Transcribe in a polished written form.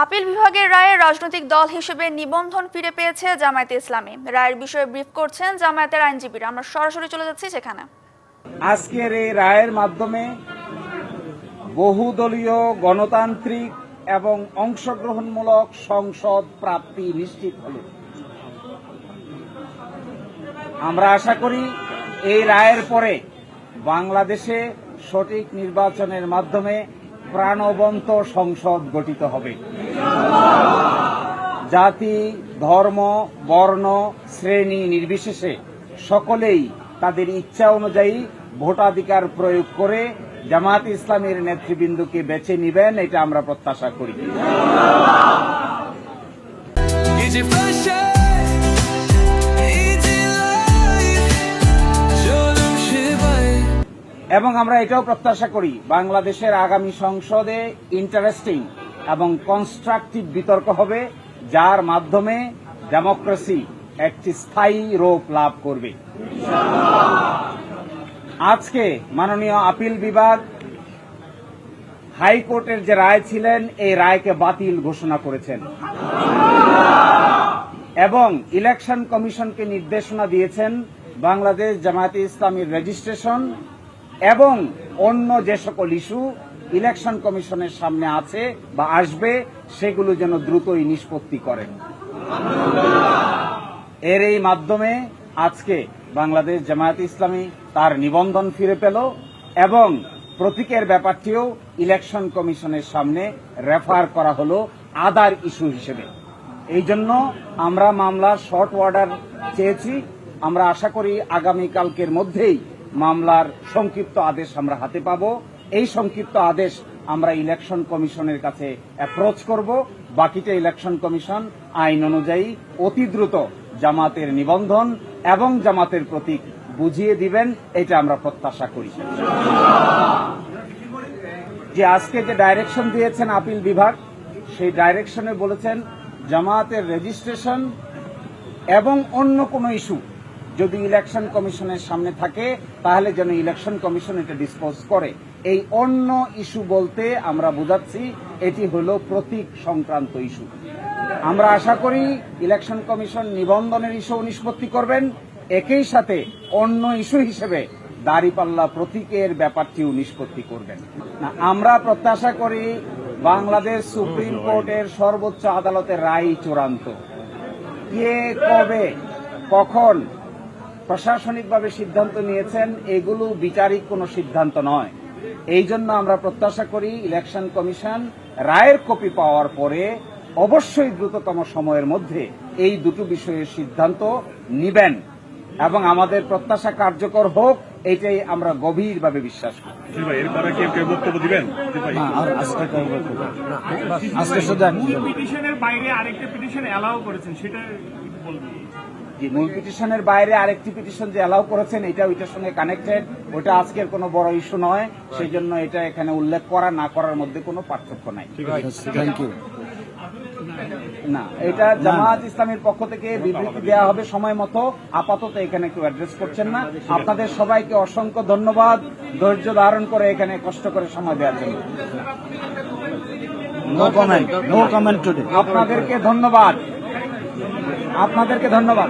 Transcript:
Appeal বিভাগের রায়ে রাজনৈতিক দল হিসেবে নিবন্ধন ফিরে পেয়েছে জামায়াতে ইসলামী। রায়ের বিষয়ে ব্রিফ করছেন জামায়াতের আইনজীবীরা। আমরা সরাসরি চলে যাচ্ছি সেখানে। আজকের এই রায়ের মাধ্যমে বহুদলীয় গণতান্ত্রিক এবং অংশগ্রহণমূলক সংসদ প্রাপ্তি নিশ্চিত হল। আমরা আশা করি এই রায়ের পরে বাংলাদেশে সঠিক নির্বাচনের মাধ্যমে প্রাণবন্ত সংসদ গঠিত হবে। জাতি, ধর্ম, বর্ণ, শ্রেণী নির্বিশেষে সকলেই তাদের ইচ্ছা অনুযায়ী ভোটাধিকার প্রয়োগ করে জামায়াতে ইসলামীর নেতৃবৃন্দকে বেছে নিবেন, এটা আমরা প্রত্যাশা করি। এবং আমরা এটাও প্রত্যাশা করি বাংলাদেশের আগামী সংসদে ইন্টারেস্টিং এবং কনস্ট্রাকটিভ বিতর্ক হবে, যার মাধ্যমে ডেমোক্রেসি একটি স্থায়ী রূপ লাভ করবে। আজকে মাননীয় আপিল বিভাগ হাইকোর্টের যে রায় ছিলেন এই রায়কে বাতিল ঘোষণা করেছেন এবং ইলেকশন কমিশনকে নির্দেশনা দিয়েছেন বাংলাদেশ জামায়াতে ইসলামীর রেজিস্ট্রেশন এবং অন্য যে সকল ইস্যু ইলেকশন কমিশনের সামনে আছে বা আসবে সেগুলো যেন দ্রুতই নিষ্পত্তি করেন। এর এই মাধ্যমে আজকে বাংলাদেশ জামায়াতে ইসলামী তার নিবন্ধন ফিরে পেল এবং প্রতীকের ব্যাপারটিও ইলেকশন কমিশনের সামনে রেফার করা হলো আদার ইস্যু হিসেবে। এই জন্য আমরা মামলার শর্ট অর্ডার চেয়েছি। আমরা আশা করি আগামীকালকের মধ্যেই মামলার সংক্ষিপ্ত আদেশ আমরা হাতে পাব। এই সংক্ষিপ্ত আদেশ আমরা ইলেকশন কমিশনের কাছে অ্যাপ্রোচ করব। বাকিটা ইলেকশন কমিশন আইন অনুযায়ী অতি দ্রুত জামাতের নিবন্ধন এবং জামাতের প্রতীক বুঝিয়ে দিবেন, এটা আমরা প্রত্যাশা করি। যে আজকে যে ডাইরেকশন দিয়েছেন আপিল বিভাগ, সেই ডাইরেকশনে বলেছেন জামাতের রেজিস্ট্রেশন এবং অন্য কোনো ইস্যু যদি ইলেকশন কমিশনের সামনে থাকে তাহলে যেন ইলেকশন কমিশন এটা ডিসপোজ করে। এই অন্য ইস্যু বলতে আমরা বোঝাচ্ছি এটি হলো প্রতীক সংক্রান্ত ইস্যু। আমরা আশা করি ইলেকশন কমিশন নিবন্ধনের ইস্যু নিষ্পত্তি করবেন, একই সাথে অন্য ইস্যু হিসেবে দাঁড়িপাল্লা প্রতীকের ব্যাপারটিও নিষ্পত্তি করবেন। আমরা প্রত্যাশা করি বাংলাদেশ সুপ্রিম কোর্টের সর্বোচ্চ আদালতের রায় চূড়ান্ত। কে কবে কখন প্রশাসনিকভাবে সিদ্ধান্ত নিয়েছেন এগুলো বিচারিক কোনো সিদ্ধান্ত নয়। এই জন্য আমরা প্রত্যাশা করি ইলেকশন কমিশন রায়ের কপি পাওয়ার পরে অবশ্যই দ্রুততম সময়ের মধ্যে এই দুটো বিষয়ের সিদ্ধান্ত নিবেন এবং আমাদের প্রত্যাশা কার্যকর হোক, এটাই আমরা গভীরভাবে বিশ্বাস করি। মূল পিটিশনের বাইরে আরেকটি পিটিশন যে অ্যালাউ করেছেন এটা ওইটার সঙ্গে কানেক্টেড, ওটা আজকের কোনো বড় ইস্যু নয়, সেই জন্য এটা এখানে উল্লেখ করা না করার মধ্যে কোনো পার্থক্য নাই। না, এটা জামায়াত ইসলামের পক্ষ থেকে বিবৃতি দেওয়া হবে সময় মতো। আপাতত এখানে কেউ অ্যাড্রেস করছেন না। আপনাদের সবাইকে অসংখ্য ধন্যবাদ ধৈর্য ধারণ করে এখানে কষ্ট করে সময় দেওয়ার জন্য। আপনাদেরকে ধন্যবাদ।